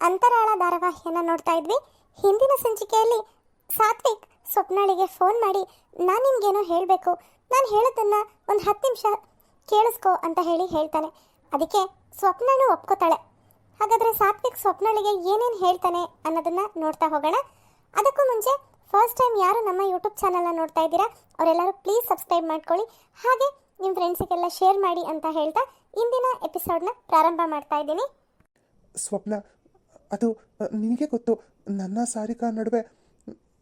ಅಂತರಾಳ ಧಾರಾವಾಹಿಯನ್ನು ನೋಡ್ತಾ ಇದ್ವಿ. ಹಿಂದಿನ ಸಂಚಿಕೆಯಲ್ಲಿ ಸಾತ್ವಿಕ್ ಸ್ವಪ್ನಾಳಿಗೆ ಫೋನ್ ಮಾಡಿ ನಾನು ನಿಮ್ಗೇನೋ ಹೇಳಬೇಕು, ನಾನು ಹೇಳೋದನ್ನು ಒಂದು 10 ನಿಮಿಷ ಕೇಳಿಸ್ಕೊ ಅಂತ ಹೇಳ್ತಾನೆ. ಅದಕ್ಕೆ ಸ್ವಪ್ನನೂ ಒಪ್ಕೋತಾಳೆ. ಹಾಗಾದರೆ ಸಾತ್ವಿಕ್ ಸ್ವಪ್ನಾಳಿಗೆ ಏನೇನು ಹೇಳ್ತಾನೆ ಅನ್ನೋದನ್ನು ನೋಡ್ತಾ ಹೋಗೋಣ. ಅದಕ್ಕೂ ಮುಂಚೆ ಫಸ್ಟ್ ಟೈಮ್ ಯಾರು ನಮ್ಮ ಯೂಟ್ಯೂಬ್ ಚಾನಲ್ನ ನೋಡ್ತಾ ಇದ್ದೀರಾ ಅವರೆಲ್ಲರೂ ಪ್ಲೀಸ್ ಸಬ್ಸ್ಕ್ರೈಬ್ ಮಾಡ್ಕೊಳ್ಳಿ, ಹಾಗೆ ನಿಮ್ಮ ಫ್ರೆಂಡ್ಸಿಗೆಲ್ಲ ಶೇರ್ ಮಾಡಿ ಅಂತ ಹೇಳ್ತಾ ಇಂದಿನ ಎಪಿಸೋಡ್ನ ಪ್ರಾರಂಭ ಮಾಡ್ತಾ ಇದ್ದೀನಿ. ಸ್ವಪ್ನ, ಅದು ನಿನಗೆ ಗೊತ್ತು, ನನ್ನ ಸಾರಿಕಾ ನಡುವೆ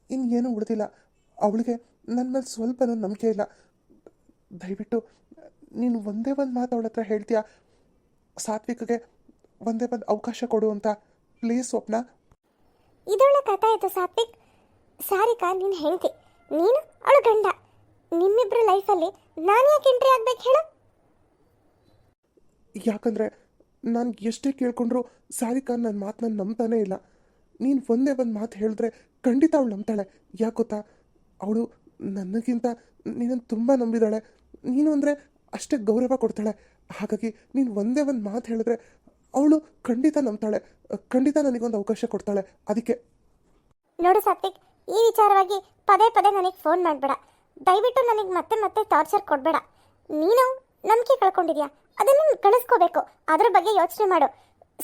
ಇನ್ನೇನು ಉಳಿದಿಲ್ಲ. ಅವಳಿಗೆ ನನ್ನ ಮೇಲೆ ಸ್ವಲ್ಪನೂ ನಂಬಿಕೆ ಇಲ್ಲ. ದಯವಿಟ್ಟು ನೀನು ಒಂದೇ ಒಂದು ಮಾತು ಅವಳ ಹತ್ರ ಹೇಳ್ತೀಯಾ? ಸಾತ್ವಿಕಗೆ ಒಂದೇ ಒಂದು ಅವಕಾಶ ಕೊಡು ಅಂತ ಪ್ಲೀಸ್ ಸ್ವಪ್ನ. ಇದೊಳ್ಳೆ ಕಥೆ ಆಯಿತು ಸಾತ್ವಿಕ್. ಸಾರಿಕಾ ನಿನ್ನ ಹೆಂಡತಿ, ನೀನು ಅವಳು ಗಂಡ. ನಿಮ್ಮಿಬ್ಬರ ಲೈಫಲ್ಲಿ ನಾನು ಯಾಕೆ ಎಂಟ್ರಿ ಆಗ್ಬೇಕು ಹೇಳು? ಯಾಕಂದರೆ ನಾನು ಎಷ್ಟೇ ಕೇಳ್ಕೊಂಡ್ರು ಸಾರಿಕಾ ನನ್ನ ಮಾತನ್ನ ನಂಬ್ತಾನೇ ಇಲ್ಲ. ನೀನು ಒಂದೇ ಒಂದು ಮಾತು ಹೇಳಿದ್ರೆ ಖಂಡಿತ ಅವಳು ನಂಬ್ತಾಳೆ. ಯಾಕೆ ಗೊತ್ತಾ, ಅವಳು ನನಗಿಂತ ನೀನನ್ನು ತುಂಬ ನಂಬಿದಾಳೆ. ನೀನು ಅಂದರೆ ಅಷ್ಟೇ ಗೌರವ ಕೊಡ್ತಾಳೆ. ಹಾಗಾಗಿ ನೀನು ಒಂದೇ ಒಂದು ಮಾತು ಹೇಳಿದ್ರೆ ಅವಳು ಖಂಡಿತ ನಂಬ್ತಾಳೆ, ಖಂಡಿತ ನನಗೊಂದು ಅವಕಾಶ ಕೊಡ್ತಾಳೆ. ಅದಕ್ಕೆ ನೋಡು ಸಾತ್ವಿಕ್, ಈ ವಿಚಾರವಾಗಿ ಪದೇ ಪದೇ ನನಗೆ ಫೋನ್ ಮಾಡಬೇಡ. ದಯವಿಟ್ಟು ನನಗೆ ಮತ್ತೆ ಮತ್ತೆ ಟಾರ್ಚರ್ ಕೊಡಬೇಡ. ನೀನು ನಂಬಿಕೆ ಕಳ್ಕೊಂಡಿದ್ಯಾ, ಅದನ್ನು ಕಳಿಸ್ಕೋಬೇಕು. ಅದ್ರ ಬಗ್ಗೆ ಯೋಚನೆ ಮಾಡು.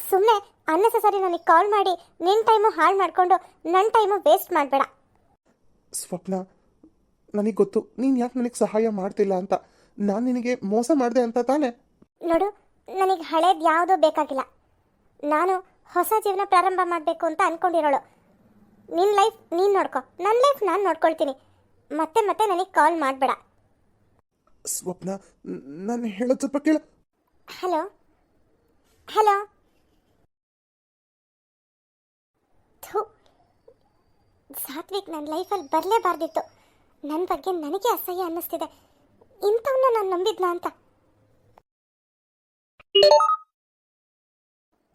ಸುಮ್ಮನೆ ಅನ್ನೆಸೆಸರಿ ನನಗೆ ಕಾಲ್ ಮಾಡಿ ನಿನ್ನ ಟೈಮು ಹಾಳು ಮಾಡಿಕೊಂಡು ನನ್ನ ಟೈಮು ವೇಸ್ಟ್ ಮಾಡಬೇಡ. ಸ್ವಪ್ನ, ನನಗೆ ಗೊತ್ತು ನೀನು ಯಾಕೆ ನನಗೆ ಸಹಾಯ ಮಾಡ್ತಿಲ್ಲ ಅಂತ. ನಾನು ನಿನಗೆ ಮೋಸ ಮಾಡಿದೆ ಅಂತ ತಾನೇ? ನೋಡು, ನನಗೆ ಹಳೇದು ಯಾವುದೂ ಬೇಕಾಗಿಲ್ಲ. ನಾನು ಹೊಸ ಜೀವನ ಪ್ರಾರಂಭ ಮಾಡಬೇಕು ಅಂತ ಅಂದ್ಕೊಂಡಿರೋಳು. ನಿನ್ನ ಲೈಫ್ ನೀನು ನೋಡ್ಕೊ, ನನ್ನ ಲೈಫ್ ನಾನು ನೋಡ್ಕೊಳ್ತೀನಿ. ಮತ್ತೆ ಮತ್ತೆ ನನಗೆ ಕಾಲ್ ಮಾಡಬೇಡ. ಸ್ವಪ್ನ, ನಾನು ಹೇಳೋದು ಸ್ವಲ್ಪ ಕೇಳು. Hello hello. ಸಾತ್ವಿಕ್ ನನ್ನ ಲೈಫಲ್ಲಿ ಬರಲೇಬಾರ್ದಿತ್ತು. ನನ್ನ ಬಗ್ಗೆ ನನಗೆ ಅಸಹ್ಯ ಅನ್ನಿಸ್ತಿದೆ. ಇಂಥವನ್ನ ನಾನು ನಂಬಿದ್ನ ಅಂತ.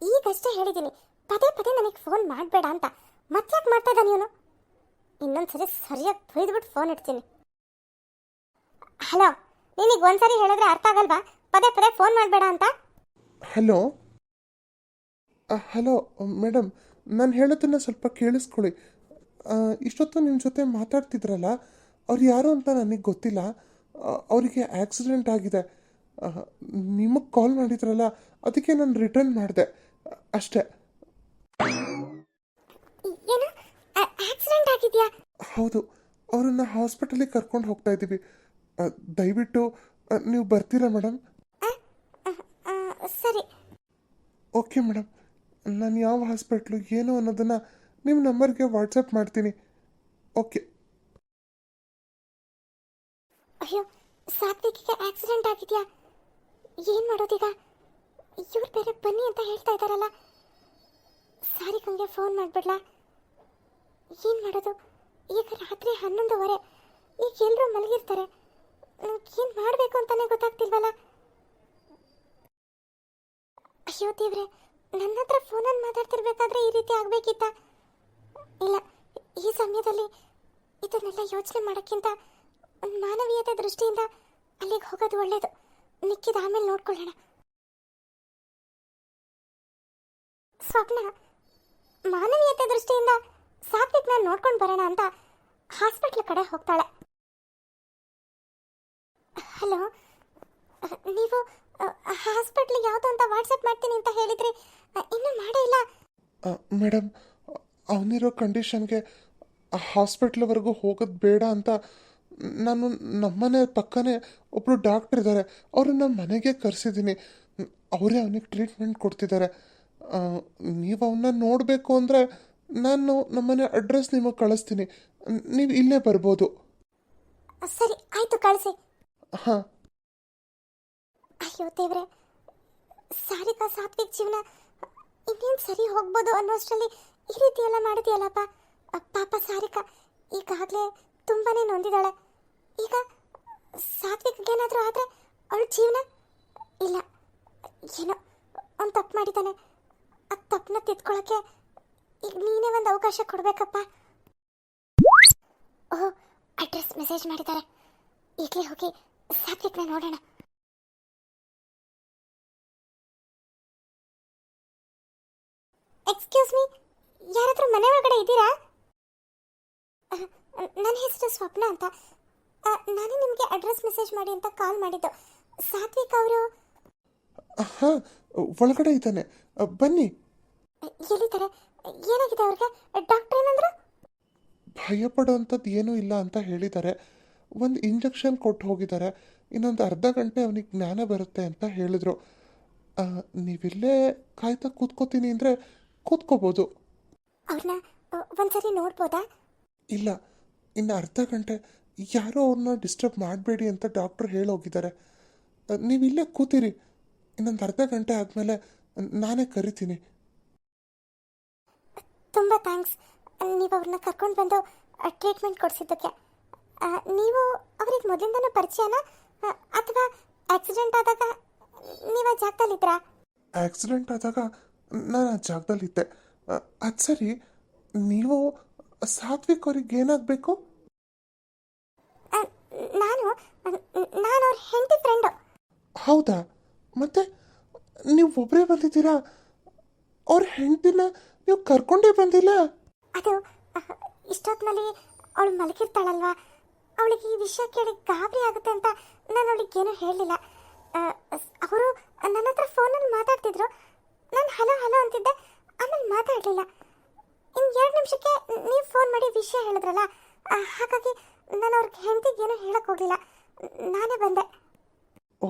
ಈಗಷ್ಟೇ ಹೇಳಿದ್ದೀನಿ ಪದೇ ಪದೇ ನನಗೆ ಫೋನ್ ಮಾಡಬೇಡ ಅಂತ. ಮತ್ತ್ಯಾಕೆ ಮಾಡ್ತಾ ಇದ್ದಾನೆ ಇವನು? ಇನ್ನೊಂದ್ಸರಿ ಸರಿಯಾಗಿ ಬೈದ್ಬಿಟ್ಟು ಫೋನ್ ಇಡ್ತೀನಿ. ಹಲೋ, ನಿನಗೆ ಒಂದ್ಸರಿ ಹೇಳಿದ್ರೆ ಅರ್ಥ ಆಗಲ್ವಾ ಪದೇ ಪದೇ ಫೋನ್ ಮಾಡಬೇಡ ಅಂತ? ಹಲೋ ಹಲೋ ಮೇಡಮ್, ನಾನು ಹೇಳೋದನ್ನು ಸ್ವಲ್ಪ ಕೇಳಿಸ್ಕೊಳ್ಳಿ. ಇಷ್ಟೊತ್ತು ನಿಮ್ಮ ಜೊತೆ ಮಾತಾಡ್ತಿದ್ರಲ್ಲ, ಅವ್ರು ಯಾರು ಅಂತ ನನಗೆ ಗೊತ್ತಿಲ್ಲ. ಅವರಿಗೆ ಆಕ್ಸಿಡೆಂಟ್ ಆಗಿದೆ. ನಿಮಗೆ ಕಾಲ್ ಮಾಡಿದ್ರಲ್ಲ, ಅದಕ್ಕೆ ನಾನು ರಿಟರ್ನ್ ಮಾಡಿದೆ ಅಷ್ಟೇ. ಏನು ಆಕ್ಸಿಡೆಂಟ್ ಆಗಿದೆಯಾ? ಹೌದು, ಅವರನ್ನು ಹಾಸ್ಪಿಟಲಿಗೆ ಕರ್ಕೊಂಡು ಹೋಗ್ತಾ ಇದ್ದೀವಿ. ದಯವಿಟ್ಟು ನೀವು ಬರ್ತೀರಾ ಮೇಡಮ್? ಸರಿ. ಓಕೆ ಮೇಡಮ್, ನಾನು ಯಾವ ಹಾಸ್ಪಿಟ್ಲು ಏನು ಅನ್ನೋದನ್ನು ನಿಮ್ಮ ನಂಬರ್ಗೆ ವಾಟ್ಸಪ್ ಮಾಡ್ತೀನಿ. ಓಕೆ. ಅಯ್ಯೋ, ಸಾತ್ವಿಕಿಗೆ ಆಕ್ಸಿಡೆಂಟ್ ಆಗಿದೆಯಾ? ಏನು ಮಾಡೋದೀಗ? ಇವ್ರು ಬೇರೆ ಬನ್ನಿ ಅಂತ ಹೇಳ್ತಾ ಇದ್ದಾರಲ್ಲ. ಸಾರಿಕಂಗೆ ಫೋನ್ ಮಾಡಿಬಿಡ್ಲಾ? ಏನು ಮಾಡೋದು? ಈಗ ರಾತ್ರಿ 11:15. ಈಗ ಎಲ್ಲರೂ ಮಲಗಿರ್ತಾರೆ. ಏನು ಮಾಡಬೇಕು ಅಂತಾನೆ ಗೊತ್ತಾಗ್ತಿಲ್ವಲ್ಲ. ಅಯ್ಯೋ ದೇವ್ರೆ, ನನ್ನ ಹತ್ರ ಫೋನಲ್ಲಿ ಮಾತಾಡ್ತಿರ್ಬೇಕಾದ್ರೆ ಈ ರೀತಿ ಆಗಬೇಕಿತ್ತ? ಇಲ್ಲ, ಈ ಸಮಯದಲ್ಲಿ ಇದನ್ನೆಲ್ಲ ಯೋಚನೆ ಮಾಡೋಕ್ಕಿಂತ ಒಂದು ಮಾನವೀಯತೆ ದೃಷ್ಟಿಯಿಂದ ಅಲ್ಲಿಗೆ ಹೋಗೋದು ಒಳ್ಳೆಯದು. ಮಿಕ್ಕಿದ ಆಮೇಲೆ ನೋಡ್ಕೊಳ್ಳೋಣ. ಸ್ವಪ್ನ ಮಾನವೀಯತೆ ದೃಷ್ಟಿಯಿಂದ ಸಾತ್ವಿಕ್ನ ನೋಡ್ಕೊಂಡು ಬರೋಣ ಅಂತ ಹಾಸ್ಪಿಟ್ಲ್ ಕಡೆ ಹೋಗ್ತಾಳೆ. ಹಲೋ, ನೀವು ಹಾಸ್ಪಿಟ್ಲ್ ಯಾವುದು ಅಂತ ವಾಟ್ಸಪ್ ಮಾಡ್ತೀನಿ ಅಂತ ಹೇಳಿದ್ರಿ, ಇನ್ನೂ ಮಾಡೇ ಇಲ್ಲ. ಮೇಡಮ್, ಅವನಿರೋ ಕಂಡೀಷನ್ಗೆ ಹಾಸ್ಪಿಟ್ಲ್ವರೆಗೂ ಹೋಗೋದು ಬೇಡ ಅಂತ ನಾನು ನಮ್ಮನೆ ಪಕ್ಕನೇ ಒಬ್ಬರು ಡಾಕ್ಟ್ರ್ ಇದ್ದಾರೆ, ಅವ್ರನ್ನ ಮನೆಗೆ ಕರೆಸಿದ್ದೀನಿ. ಅವರೇ ಅವನಿಗೆ ಟ್ರೀಟ್ಮೆಂಟ್ ಕೊಡ್ತಿದ್ದಾರೆ. ನೀವು ಅವನ್ನ ನೋಡಬೇಕು ಅಂದರೆ ನಾನು ನಮ್ಮನೆ ಅಡ್ರೆಸ್ ನಿಮಗೆ ಕಳಿಸ್ತೀನಿ, ನೀವು ಇಲ್ಲೇ ಬರ್ಬೋದು. ಸರಿ, ಆಯಿತು, ಕಳಿಸಿ. ಹಾಂ. ಅಯ್ಯೋ ದೇವ್ರೆ, ಸಾರಿಕಾ ಸಾತ್ವಿಕ್ ಜೀವನ ಇನ್ನೇನು ಸರಿ ಹೋಗ್ಬೋದು ಅನ್ನೋಷ್ಟರಲ್ಲಿ ಈ ರೀತಿ ಎಲ್ಲ ಮಾಡಿದೆಯಲ್ಲಪ್ಪ. ಪಾಪ ಸಾರಿಕಾ ಈಗಾಗಲೇ ತುಂಬಾನೇ ನೊಂದಿದ್ದಾಳೆ. ಈಗ ಸಾತ್ವಿಕ್ಗೇನಾದರೂ ಆದರೆ ಅವಳ ಜೀವನ ಇಲ್ಲ. ಏನೋ ಅವ್ನು ತಪ್ಪು ಮಾಡಿದ್ದಾನೆ. ಆ ತಪ್ಪನ್ನ ತಿದ್ಕೊಳ್ಳೋಕ್ಕೆ ಈಗ ನೀನೇ ಒಂದು ಅವಕಾಶ ಕೊಡಬೇಕಪ್ಪ. ಓಹ್, ಅಡ್ರೆಸ್ ಮೆಸೇಜ್ ಮಾಡಿದ್ದಾರೆ. ಈಗಲೇ ಹೋಗಿ ಸಾತ್ವಿಕ್ನ ನೋಡೋಣ. ಎಕ್ಸ್ಕ್ಯೂಸ್ ಮೀ, ಯಾರಾದರೂ ಮನೆ ಒಳಗಡೆ ಇದ್ದೀರಾ? ನನ್ನ ಹೆಸರು ಸ್ವಪ್ನ ಅಂತ. ನಾನೇ ನಿಮಗೆ ಅಡ್ರೆಸ್ ಮೆಸೇಜ್ ಮಾಡಿ ಅಂತ ಕಾಲ್ ಮಾಡಿದ್ದು. ಸಾತ್ವಿಕ್ ಅವರು ಹಾಂ, ಒಳಗಡೆ ಇದ್ದಾನೆ, ಬನ್ನಿ. ಎಲ್ಲಿದ್ದಾರೆ? ಏನಾಗಿದೆ ಅವ್ರಿಗೆ? ಡಾಕ್ಟರ್ ಏನಂದ್ರು? ಭಯಪಡೋವಂಥದ್ದು ಏನೂ ಇಲ್ಲ ಅಂತ ಹೇಳಿದ್ದಾರೆ. ಒಂದು ಇಂಜೆಕ್ಷನ್ ಕೊಟ್ಟು ಹೋಗಿದ್ದಾರೆ. ಇನ್ನೊಂದು ಅರ್ಧ ಗಂಟೆ ಅವನಿಗೆ ಜ್ಞಾನ ಬರುತ್ತೆ ಅಂತ ಹೇಳಿದ್ರು. ನೀವಿಲ್ಲೇ ಕಾಯ್ತಾ ಕೂತ್ಕೋತೀನಿ ಅಂದರೆ ಕೂತ್ಕೋಬೋದು. ಅವ್ರನ್ನ ಒಂದ್ಸರಿ ನೋಡ್ಬೋದಾ? ಇಲ್ಲ, ಇನ್ನು ಅರ್ಧ ಗಂಟೆ ಯಾರೋ ಅವ್ರನ್ನ ಡಿಸ್ಟರ್ಬ್ ಮಾಡಬೇಡಿ ಅಂತ ಡಾಕ್ಟ್ರು ಹೇಳೋಗಿದ್ದಾರೆ. ನೀವಿಲ್ಲೇ ಕೂತೀರಿ, ಇನ್ನೊಂದು ಅರ್ಧ ಗಂಟೆ ಆದಮೇಲೆ ನಾನೇ ಕರಿತೀನಿ. ತುಂಬ ಥ್ಯಾಂಕ್ಸ್. ನೀವು ಅವ್ರನ್ನ ಕರ್ಕೊಂಡು ಬಂದು ಟ್ರೀಟ್ಮೆಂಟ್ ಕೊಡಿಸಿದ್ದಕ್ಕೆ. ನೀವು ಅವ್ರಿಗೆ ಮೊದಲಿಂದನೂ ಪರಿಚಯನಾ, ಅಥವಾ ಆಕ್ಸಿಡೆಂಟ್ ಆದಾಗ ನೀವು ಆ ಜಾಗದಲ್ಲಿದ್ರಾ? ಆಕ್ಸಿಡೆಂಟ್ ಆದಾಗ ನಾನು ಆ ಜಾಗದಲ್ಲಿದ್ದೆ. ಅದು ಸರಿ, ನೀವು ಸಾತ್ವಿಕ್ ಅವ್ರಿಗೆ ಏನಾಗಬೇಕು? ನಾನು ನಾನು ಅವ್ರ ಹೆಂಡತಿ ಫ್ರೆಂಡು. ಹೌದಾ? ಮತ್ತೆ ನೀವು ಒಬ್ಬರೇ ಬಂದಿದ್ದೀರಾ? ಅವ್ರ ಹೆಂಡತಿನ ನೀವು ಕರ್ಕೊಂಡೇ ಬಂದಿಲ್ಲ? ಅದು ಇಷ್ಟೊತ್ತಿನಲ್ಲಿ ಅವಳು ಮಲಗಿರ್ತಾಳಲ್ವಾ, ಅವಳಿಗೆ ಈ ವಿಷಯ ಕೇಳಿ ಗಾಬರಿ ಆಗುತ್ತೆ ಅಂತ ನಾನು ಅವಳಿಗೇನು ಹೇಳಲಿಲ್ಲ. ಅವರು ನನ್ನ ಹತ್ರ ಫೋನಲ್ಲಿ ಮಾತಾಡ್ತಿದ್ರು. ನಾನು ಹಲೋ ಹಲೋ ಅಂತಿದ್ದೆ, ಆಮೇಲೆ ಮಾತಾಡಲಿಲ್ಲ. ಇನ್ನು 2 ನಿಮಿಷಕ್ಕೆ ನೀವು ಫೋನ್ ಮಾಡಿ ವಿಷಯ ಹೇಳಿದ್ರಲ್ಲ, ಹಾಗಾಗಿ ನಾನು ಅವ್ರಿಗೆ ಹೆಂಡತಿಗೇನು ಹೇಳಕ್ಕೆ ಹೋಗಲಿಲ್ಲ, ನಾನೇ ಬಂದೆ. ಓ,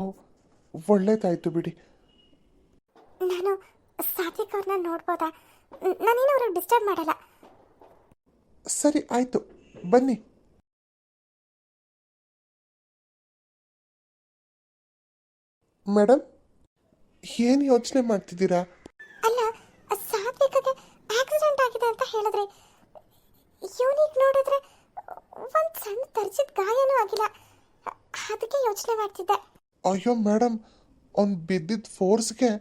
ಒಳ್ಳೇದಾಯ್ತು ಬಿಡಿ. ನಾನು ಸಾತ್ವಿಕ್ ಅವ್ರನ್ನ ನೋಡ್ಬೋದಾ? ನಾನೇನು ಅವ್ರಿಗೆ ಡಿಸ್ಟರ್ಬ್ ಮಾಡಲ್ಲ. ಸರಿ, ಆಯಿತು, ಬನ್ನಿ. ಮೇಡಮ್, ಏನು ಯೋಚನೆ ಮಾಡ್ತಿದ್ದೀರಾ? ಅಲ್ಲ, ಸಾತ್ವಿಕಗೆ ಆಕ್ಸಿಡೆಂಟ್ ಆಗಿದೆ ಅಂತ ಹೇಳಿದ್ರಿ. ಇವನಿಗೆ ನೋಡಿದ್ರೆ ಒಂದು ಸಣ್ಣ ತರ್ಜಿದ ಗಾಯನೂ ಆಗಿಲ್ಲ, ಅದಕ್ಕೆ ಯೋಚನೆ ಮಾಡ್ತಿದ್ದೆ. ಅಯ್ಯೋ ಮೇಡಮ್, ಅವ್ನು ಬಿದ್ದಿದ್ದ ಫೋರ್ಸ್ಗೆ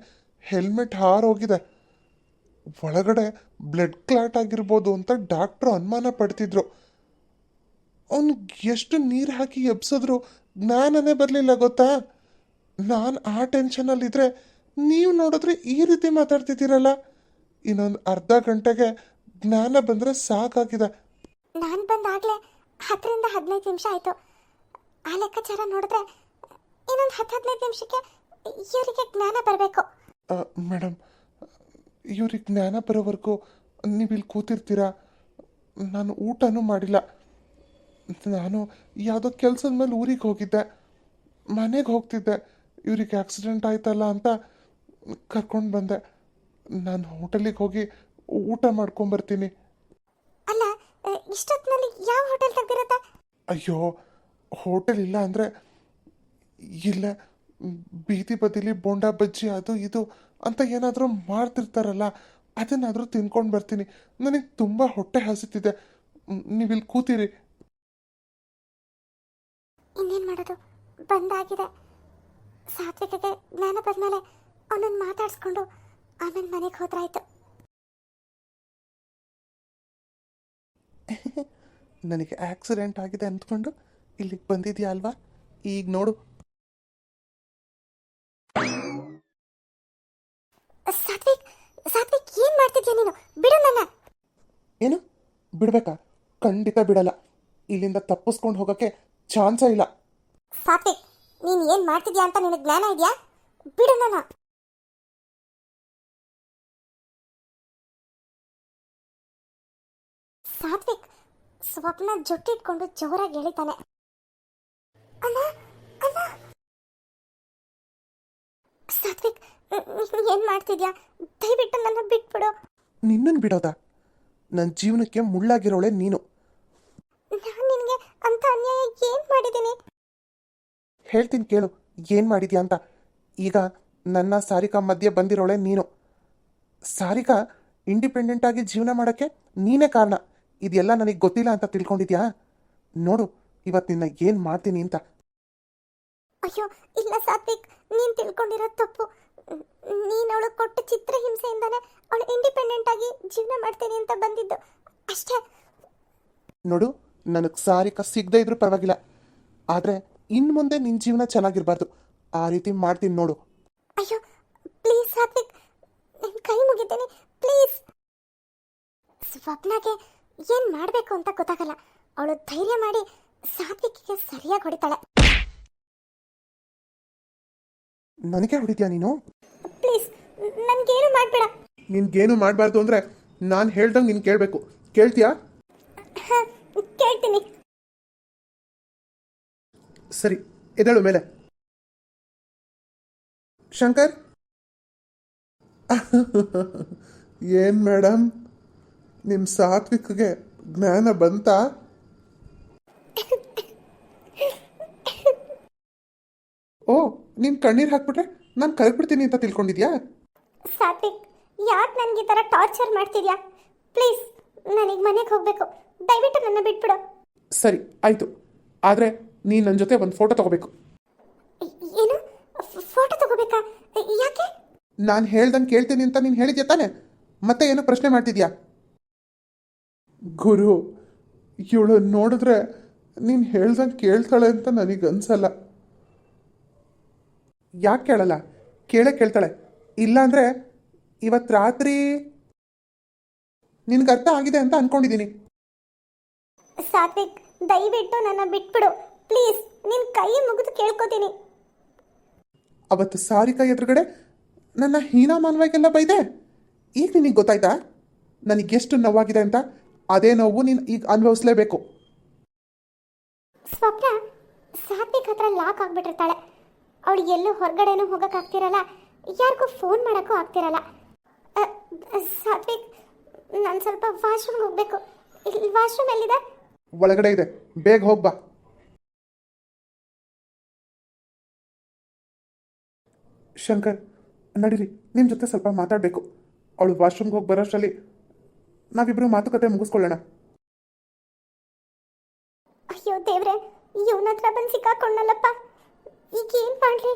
ಹೆಲ್ಮೆಟ್ ಹಾರೋಗಿದೆ. ಒಳಗಡೆ ಬ್ಲಡ್ ಕ್ಲಾಟ್ ಆಗಿರ್ಬೋದು ಅಂತ ಡಾಕ್ಟ್ರು ಅನುಮಾನ ಪಡ್ತಿದ್ರು. ಅವ್ನಿಗೆ ಎಷ್ಟು ನೀರು ಹಾಕಿ ಎಬ್ಸಿದ್ರು ಜ್ಞಾನನೇ ಬರಲಿಲ್ಲ, ಗೊತ್ತಾ? ನಾನು ಆ ಟೆನ್ಷನಲ್ಲಿದ್ದರೆ ನೀವು ನೋಡಿದ್ರೆ ಈ ರೀತಿ ಮಾತಾಡ್ತಿದ್ದೀರಲ್ಲ. ಇನ್ನೊಂದು ಅರ್ಧ ಗಂಟೆಗೆ ಜ್ಞಾನ ಬಂದರೆ ಸಾಕಾಗಿದೆ. ನಾನು ಬಂದಾಗಲೇ 10 ರಿಂದ 15 ನಿಮಿಷ ಆಯಿತು. ಆ ಲೆಕ್ಕಾಚಾರ ನೋಡಿದ್ರೆ ಇನ್ನೊಂದು 10-15 ನಿಮಿಷಕ್ಕೆ ಇವರಿಗೆ ಜ್ಞಾನ ಬರಬೇಕು. ಮೇಡಮ್, ಇವ್ರಿಗೆ ಜ್ಞಾನ ಬರೋವರೆಗೂ ನೀವು ಇಲ್ಲಿ ಕೂತಿರ್ತೀರಾ? ನಾನು ಊಟನೂ ಮಾಡಿಲ್ಲ. ನಾನು ಯಾವುದೋ ಕೆಲಸದ ಮೇಲೆ ಊರಿಗೆ ಹೋಗಿದ್ದೆ, ಮನೆಗೆ ಹೋಗ್ತಿದ್ದೆ. ಇವ್ರಿಗೆ ಆಕ್ಸಿಡೆಂಟ್ ಆಯ್ತಲ್ಲ ಅಂತ ಕರ್ಕೊಂಡು ಬಂದೆ. ನಾನು ಹೋಟೆಲಿಗೆ ಹೋಗಿ ಊಟ ಮಾಡ್ಕೊಂಬರ್ತೀನಿ. ಅಲ್ಲ, ಇಷ್ಟೊತ್ತಿನಲ್ಲಿ ಯಾವ ಹೋಟೆಲ್ ತೆಗ್ದಿರುತ್ತೆ? ಅಯ್ಯೋ, ಹೋಟೆಲ್ ಇಲ್ಲ ಅಂದರೆ ಇಲ್ಲ, ಬೀದಿ ಬದಿಲಿ ಬೋಂಡಾ ಬಜ್ಜಿ ಅದು ಇದು ಅಂತ ಏನಾದರೂ ಮಾಡ್ತಿರ್ತಾರಲ್ಲ, ಅದನ್ನಾದರೂ ತಿನ್ಕೊಂಡು ಬರ್ತೀನಿ. ನನಗೆ ತುಂಬ ಹೊಟ್ಟೆ ಹಸಿತಿದೆ. ನೀವಿಲ್ಲಿ ಕೂತೀರಿ. ಇನ್ನೇನು ಮಾಡೋದು, ಬಂದಾಗಿದೆ. ಸಾತ್ವಿಕಗೆ ಜ್ಞಾನ ಬಂದಮೇಲೆ ಅವನನ್ನು ಮಾತಾಡಿಸ್ಕೊಂಡು ಆಮೇಲೆ ಮನೆಗೆ ಹೋದ್ರಾಯ್ತು. ನನಗೆ ಆಕ್ಸಿಡೆಂಟ್ ಆಗಿದೆ ಅಂದ್ಕೊಂಡು ಇಲ್ಲಿಗೆ ಬಂದಿದ್ಯಾ ಅಲ್ವಾ? ಈಗ ನೋಡು. ಸಾತ್ವಿಕ್, ಸಾತ್ವಿಕ್, ಏನು ಮಾಡ್ತಿದ್ಯಾ ನೀನು? ಬಿಡು ನನ್ನ. ಏನು ಬಿಡಬೇಕಾ? ಖಂಡಿತ ಬಿಡಲ್ಲ. ಇಲ್ಲಿಂದ ತಪ್ಪಿಸ್ಕೊಂಡು ಹೋಗೋಕ್ಕೆ ಚಾನ್ಸೇ ಇಲ್ಲ. ಸಾತ್ವಿಕ್, ನೀನು ಏನು ಮಾಡ್ತಿದ್ಯಾ ಅಂತ ನಿನಗೆ ಜ್ಞಾನ ಇದೆಯಾ? ಬಿಡು ನನ್ನ. ಸಾತ್ವಿಕ್ ಸ್ವಪ್ನ ಜೊಟ್ಟಿಟ್ಕೊಂಡು ಜೋರಾಗಿ ಎಳಿತಾನೆ. ಅಣ್ಣ, ಅಣ್ಣ. ಸಾತ್ವಿಕ್, ಏನು ಮಾಡ್ತಿದ್ಯಾ? ದಯವಿಟ್ಟು ನನ್ನ ಬಿಟ್ಬಿಡು. ನಿನ್ನನ್ನು ಬಿಡೋದಾ? ನನ್ನ ಜೀವನಕ್ಕೆ ಮುಳ್ಳಾಗಿರೋಳೆ ನೀನು. ನಾನು ನಿನಗೆ ಅಂತ ಅನ್ಯಾಯ ಏನು ಮಾಡಿದ್ದೀನಿ? ಹೇಳ್ತೀನಿ ಕೇಳು, ಏನು ಮಾಡಿದ್ಯಾ ಅಂತ. ಈಗ ನನ್ನ ಸಾರಿಕಾ ಮಧ್ಯೆ ಬಂದಿರೋಳೆ ನೀನು. ಸಾರಿಕಾ ಇಂಡಿಪೆಂಡೆಂಟ್ ಆಗಿ ಜೀವನ ಮಾಡೋಕ್ಕೆ ನೀನೇ ಕಾರಣ. ಇದೆಲ್ಲ ನನಗೆ ಗೊತ್ತಿಲ್ಲ ಅಂತ ತಿಳ್ಕೊಂಡಿದ್ಯಾ? ನೋಡು ಇವತ್ತು ನಿನ್ನ ಏನು ಮಾಡ್ತೀನಿ ಅಂತ. ಅಯ್ಯೋ ಇಲ್ಲ ಸಾತ್ವಿಕ್, ನೀನು ತಿಳ್ಕೊಂಡಿರೋ ತಪ್ಪು. ನೀನು ಅವಳು ಕೊಟ್ಟ ಚಿತ್ರಹಿಂಸೆಯಿಂದಾನೆ ಅವಳು ಇಂಡಿಪೆಂಡೆಂಟ್ ಆಗಿ ಜೀವನ ಮಾಡ್ತೀನಿ ಅಂತ ಬಂದಿದ್ದು ಅಷ್ಟೇ. ನೋಡು, ನನಗೆ ಸಾರಿಕಾ ಸಿಗದೇ ಇದ್ರೂ ಪರವಾಗಿಲ್ಲ, ಆದರೆ ಇನ್ನು ಮುಂದೆ ನಿನ್ನ ಜೀವನ ಚೆನ್ನಾಗಿರಬಾರ್ದು. ಆ ರೀತಿ ಮಾಡ್ತೀನಿ ನೋಡು. ಅಯ್ಯೋ ಪ್ಲೀಸ್ ಸಾತ್ವಿಕ್, ನಿನ್ನ ಕೈ ಮುಗಿತೀನಿ ಪ್ಲೀಸ್. ಸ್ವಪ್ನಗೆ ಏನು ಮಾಡಬೇಕು ಅಂತ ಗೊತ್ತಾಗಲ್ಲ. ಅವಳು ಧೈರ್ಯ ಮಾಡಿ ಸಾತ್ವಿಕ್ಗೆ ಸರಿಯಾಗಿ ಹೊಡಿತಾಳೆ. ನನಗೆ ಹೊಡಿತೀಯಾ ನೀನು? ಪ್ಲೀಸ್ ನನಗೇನು ಮಾಡಬೇಡ. ನಿನ್ಗೇನು ಮಾಡಬಾರ್ದು ಅಂದರೆ ನಾನು ಹೇಳ್ದಂಗೆ ನೀನು ಕೇಳಬೇಕು. ಕೇಳ್ತೀಯಾ? ಕೇಳ್ತೀನಿ. ಸರಿ, ಎದ್ದೇಳು ಮೇಲೆ. ಶಂಕರ್. ಏನು ಮೇಡಮ್, ನಿಮ್ಮ ಸಾತ್ವಿಕ್ಗೆ ಜ್ಞಾನ ಬಂತಾ? ಓ, ನೀನು ಕಣ್ಣೀರು ಹಾಕ್ಬಿಟ್ರೆ ನಾನು ಕರಗ್ಬಿಡ್ತೀನಿ ಅಂತ ತಿಳ್ಕೊಂಡಿದ್ಯಾ? ಸಾತ್ವಿಕ್, ಯಾಕೆ ನನಗೆ ಈ ಥರ ಟಾರ್ಚರ್ ಮಾಡ್ತಿದ್ಯಾ? ಪ್ಲೀಸ್, ನನಗೆ ಮನೆಗೆ ಹೋಗಬೇಕು. ದಯವಿಟ್ಟು ನನ್ನ ಬಿಟ್ಬಿಡು. ಸರಿ, ಆಯಿತು. ಆದರೆ ನೀನು ನನ್ನ ಜೊತೆ ಒಂದು ಫೋಟೋ ತಗೋಬೇಕು. ಏನು? ಫೋಟೋ ತಗೋಬೇಕಾ? ಯಾಕೆ? ನಾನು ಹೇಳ್ದಂಗೆ ಕೇಳ್ತೀನಿ ಅಂತ ನೀನು ಹೇಳಿದ್ಯಾ ತಾನೆ? ಮತ್ತೆ ಏನೋ ಪ್ರಶ್ನೆ ಮಾಡ್ತಿದ್ಯಾ? ಗುರು, ಇವಳು ನೋಡಿದ್ರೆ ನೀನು ಹೇಳ್ದಂಗೆ ಕೇಳ್ತಾಳೆ ಅಂತ ನನಗನ್ಸಲ್ಲ. ಯಾಕೆ ಕೇಳಲ್ಲ? ಕೇಳ್ತಾಳೆ. ಇಲ್ಲಾಂದರೆ ಇವತ್ತು ರಾತ್ರಿ ನಿನಗೆ ಅರ್ಥ ಆಗಿದೆ ಅಂತ ಅಂದ್ಕೊಂಡಿದ್ದೀನಿ. ಸಾತ್ವಿಕ್, ದಯವಿಟ್ಟು ನನ್ನ ಬಿಟ್ಬಿಡು ಪ್ಲೀಸ್. ನಿನ್ನ ಕೈ ಮುಗಿದು ಕೇಳ್ಕೊತೀನಿ. ಅವತ್ತು ಸಾರಿಕಾ ಎದುರುಗಡೆ ನನ್ನ ಹೀನಾಮಾನವಾಗಿಗೆಲ್ಲ ಬೈದೆ. ಈಗ ನಿನಗೆ ಗೊತ್ತಾಯ್ತಾ ನನಗೆಷ್ಟು ನೋವಾಗಿದೆ ಅಂತ? ಅದೇ ನೋವು ನೀನು ಈಗ ಅನುಭವಿಸ್ಲೇಬೇಕು. ಸ್ವಪ್ನ ಸಾತ್ವಿಕ್ ಹತ್ರ ಲಾಕ್ ಆಗಿಬಿಟ್ಟಿರ್ತಾಳೆ. ಅವಳು ಎಲ್ಲೂ ಹೊರಗಡೆನೂ ಹೋಗೋಕ್ಕಾಗ್ತಿರಲ್ಲ, ಯಾರಿಗೂ ಫೋನ್ ಮಾಡೋಕ್ಕೂ ಆಗ್ತಿರಲ್ಲ. ಸಾತ್ವಿಕ್, ನಾನು ಸ್ವಲ್ಪ ವಾಶ್ರೂಮ್ಗೆ ಹೋಗಬೇಕು. ಇಲ್ಲಿ ವಾಶ್ರೂಮ್ ಎಲ್ಲಿದೆ? ಒಳಗಡೆ ಇದೆ, ಬೇಗ ಹೋಗ್ಬಾ. ಶಂಕರ್, ನಡೀರಿ, ನಿಮ್ಮ ಜೊತೆ ಸ್ವಲ್ಪ ಮಾತಾಡಬೇಕು. ಅವಳು ವಾಶ್ರೂಮ್ಗೆ ಹೋಗಿ ಬರೋಷ್ಟರಲ್ಲಿ ನಾವಿಬ್ಬರು ಮಾತುಕತೆ ಮುಗಿಸ್ಕೊಳ್ಳೋಣ. ಅಯ್ಯೋ ದೇವ್ರೆ, ಇವನ ಹತ್ರ ಬಂದು ಸಿಕ್ಕಾಕೊಂಡಲ್ಲಪ್ಪ. ಈಗ ಏನು ಮಾಡಲಿ?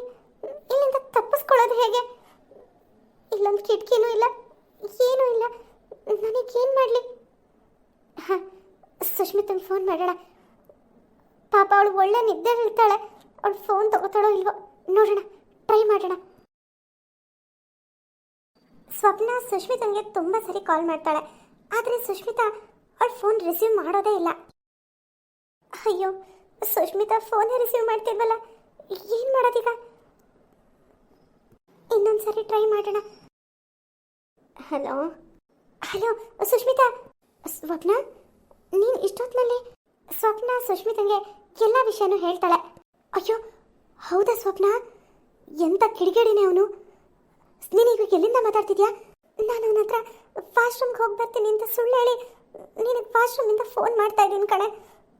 ಇಲ್ಲಿಂದ ತಪ್ಪಿಸ್ಕೊಳ್ಳೋದು ಹೇಗೆ? ಇಲ್ಲೊಂದು ಕಿಟಕಿನೂ ಇಲ್ಲ, ಏನೂ ಇಲ್ಲ. ನನಗೇನು ಮಾಡಲಿ? ಹಾಂ, ಸುಷ್ಮಿತಂಗೆ ಫೋನ್ ಮಾಡೋಣ. ಪಾಪ ಅವಳು ಒಳ್ಳೆ ನಿದ್ದೆ ಇರ್ತಾಳೆ. ಅವಳು ಫೋನ್ ತಗೋತಾಳೋ ಇಲ್ವೋ ನೋಡೋಣ, ಟ್ರೈ ಮಾಡೋಣ. ಸ್ವಪ್ನ ಸುಷ್ಮಿತಂಗೆ ತುಂಬ ಸರಿ ಕಾಲ್ ಮಾಡ್ತಾಳೆ, ಆದರೆ ಸುಷ್ಮಿತಾ ಅವಳು ಫೋನ್ ರಿಸೀವ್ ಮಾಡೋದೇ ಇಲ್ಲ. ಅಯ್ಯೋ, ಸುಷ್ಮಿತಾ ಫೋನೇ ರಿಸೀವ್ ಮಾಡ್ತಿಲ್ವಲ್ಲ, ಏನು ಮಾಡೋದೀಗ? ಇನ್ನೊಂದ್ಸರಿ ಟ್ರೈ ಮಾಡೋಣ. Hello hello Sushmita. ಸ್ವಪ್ನ, ನೀನು ಇಷ್ಟೊತ್ತಿನಲ್ಲಿ? ಸ್ವಪ್ನ ಸುಷ್ಮಿತಂಗೆ ಎಲ್ಲ ವಿಷಯನೂ ಹೇಳ್ತಾಳೆ. ಅಯ್ಯೋ ಹೌದಾ ಸ್ವಪ್ನ? ಎಂಥ ಕಿಡಿಗೇಡಿನೇ ಅವನು. ನೀನೀಗ ಎಲ್ಲಿಂದ ಮಾತಾಡ್ತಿದ್ಯಾ? ನಾನು ಅವನ ಹತ್ರ ವಾಶ್ರೂಮ್ಗೆ ಹೋಗಿ ಬರ್ತೀನಿ ಅಂತ ಸುಳ್ಳು ಹೇಳಿ ನಿನಗೆ ವಾಶ್ರೂಮಿಂದ ಫೋನ್ ಮಾಡ್ತಾ ಇದ್ದೀನಿ ಕಣೆ.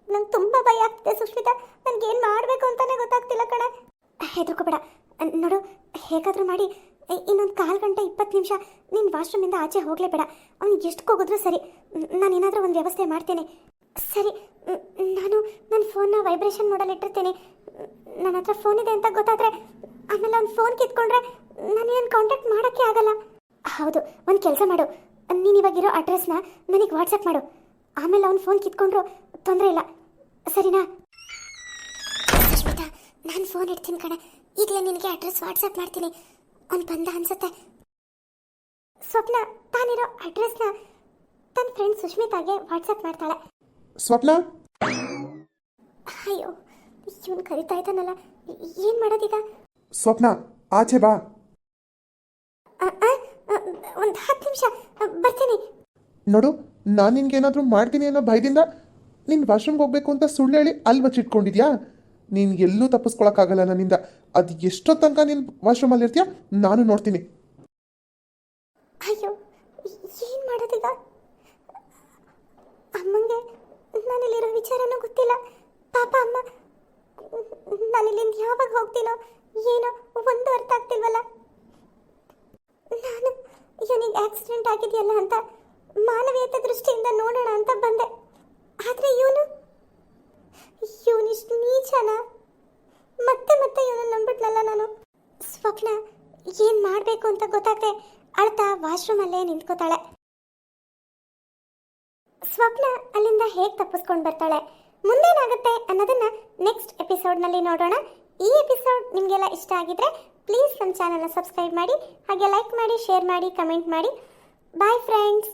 ನಂಗೆ ತುಂಬ ಭಯ ಆಗ್ತಿದೆ ಸುಷ್ಮಿತಾ. ನನಗೇನು ಮಾಡಬೇಕು ಅಂತಲೇ ಗೊತ್ತಾಗ್ತಿಲ್ಲ ಕಣೆ. ಹೆದರ್ಕೋಬೇಡ ನೋಡು, ಹೇಗಾದರೂ ಮಾಡಿ ಇನ್ನೊಂದು 1/4 ಗಂಟೆ 20 ನಿಮಿಷ ನೀನು ವಾಶ್ರೂಮಿಂದ ಆಚೆ ಹೋಗಲೇಬೇಡ. ಅವ್ನಿಗೆ ಎಷ್ಟು ಹೋಗಿದ್ರು ಸರಿ, ನಾನು ಏನಾದರೂ ಒಂದು ವ್ಯವಸ್ಥೆ ಮಾಡ್ತೇನೆ. ಸರಿ, ನಾನು ನನ್ನ ಫೋನ್ನ ವೈಬ್ರೇಷನ್ ಮೋಡಲ್ಲಿ ಇಟ್ಟಿರ್ತೀನಿ. ನನ್ನ ಹತ್ರ ಫೋನ್ ಇದೆ ಅಂತ ಗೊತ್ತಾದರೆ ಆಮೇಲೆ ಅವ್ನು ಫೋನ್ ಕಿತ್ಕೊಂಡ್ರೆ ನಾನೇನು ಕಾಂಟ್ಯಾಕ್ಟ್ ಮಾಡೋಕ್ಕೆ ಆಗಲ್ಲ. ಹೌದು, ಒಂದು ಕೆಲಸ ಮಾಡು, ನೀನು ಇವಾಗಿರೋ ಅಡ್ರೆಸ್ನ ನನಗೆ ವಾಟ್ಸಪ್ ಮಾಡು. ಆಮೇಲೆ ಅವ್ನು ಫೋನ್ ಕಿತ್ಕೊಂಡ್ರು ತೊಂದರೆ ಇಲ್ಲ, ಸರಿನಾ? ಸುಷ್ಮಿತಾ, ನಾನು ಫೋನ್ ಇಡ್ತೀನಿ ಕಣೆ. ಈಗಲೇ ನಿನಗೆ ಅಡ್ರೆಸ್ ವಾಟ್ಸಪ್ ಮಾಡ್ತೀನಿ. ಅವ್ನು ಬಂದ ಅನ್ಸುತ್ತೆ. ಸ್ವಪ್ನ ತಾನಿರೋ ಅಡ್ರೆಸ್ನ ತನ್ನ ಫ್ರೆಂಡ್ ಸುಷ್ಮಿತಾಗೆ ವಾಟ್ಸಪ್ ಮಾಡ್ತಾಳೆ. ಸ್ವಪ್ನ, ಅಯ್ಯೋ ಇವನು ಕರಿತಾ ಇದ್ದಾನಲ್ಲ, ಏನು ಮಾಡೋದೀಗ? ಸ್ವಪ್ನ, ಆಚೆ ಬಾ. ಒಂದು 10 ನಿಮಿಷ ಬರ್ತೀನಿ. ನೋಡು, ನಾನು ನಿನ್ಗೇನಾದರೂ ಮಾಡ್ತೀನಿ ಅನ್ನೋ ಭಯದಿಂದ ನೀನು ವಾಶ್ರೂಮ್ಗೆ ಹೋಗ್ಬೇಕು ಅಂತ ಸುಳ್ಳು ಹೇಳಿ ಅಲ್ಲಿ ಬಚ್ಚಿಟ್ಕೊಂಡಿದ್ಯಾ? ನೀನು ಎಲ್ಲೂ ತಪ್ಪಿಸ್ಕೊಳಕ್ಕಾಗಲ್ಲ ನನ್ನಿಂದ. ಅದು ಎಷ್ಟೋ ತನಕ ನೀನು ವಾಶ್ರೂಮಲ್ಲಿ ಇರ್ತೀಯ ನಾನು ನೋಡ್ತೀನಿ. ಅಯ್ಯೋ ಏನು ಮಾಡೋದೀಗ? ಅಮ್ಮಂಗೆ ನಾನಿಲ್ಲಿರೋ ವಿಚಾರನೂ ಗೊತ್ತಿಲ್ಲ. ಪಾಪ ಅಮ್ಮ, ನಾನಿಲ್ಲಿಂದ ಯಾವಾಗ ಹೋಗ್ತೀನೋ ಏನೋ ಒಂದು ಅರ್ಥ ಆಗ್ತಿಲ್ವಲ್ಲ. ನಾನು ಇವನಿಗೆ ಆಕ್ಸಿಡೆಂಟ್ ಆಗಿದೆಯಲ್ಲ ಅಂತ ಮಾನವೀಯತೆ ದೃಷ್ಟಿಯಿಂದ ನೋಡೋಣ ಅಂತ ಬಂದೆ. ಆದರೆ ಇವನಿಷ್ಟು ನೀಚನ? ಮತ್ತೆ ಮತ್ತೆ ಇವನು ನಂಬಿಟ್ನಲ್ಲ ನಾನು. ಸ್ವಪ್ನ ಏನು ಮಾಡಬೇಕು ಅಂತ ಗೊತ್ತಾಗದೆ ಅಳ್ತಾ ವಾಶ್ರೂಮಲ್ಲೇ ನಿಂತ್ಕೋತಾಳೆ. ಸ್ವಪ್ನ ಅಲ್ಲಿಂದ ಹೇಗೆ ತಪ್ಪಿಸ್ಕೊಂಡು ಬರ್ತಾಳೆ, ಮುಂದೇನಾಗುತ್ತೆ ಅನ್ನೋದನ್ನ ನೆಕ್ಸ್ಟ್ ಎಪಿಸೋಡ್ನಲ್ಲಿ ನೋಡೋಣ. ಈ ಎಪಿಸೋಡ್ ನಿಮಗೆಲ್ಲ ಇಷ್ಟ ಆಗಿದ್ರೆ ಪ್ಲೀಸ್ ನಮ್ಮ ಚಾನಲ್ನ ಸಬ್ಸ್ಕ್ರೈಬ್ ಮಾಡಿ, ಹಾಗೆ ಲೈಕ್ ಮಾಡಿ, ಶೇರ್ ಮಾಡಿ, ಕಮೆಂಟ್ ಮಾಡಿ. Bye friends.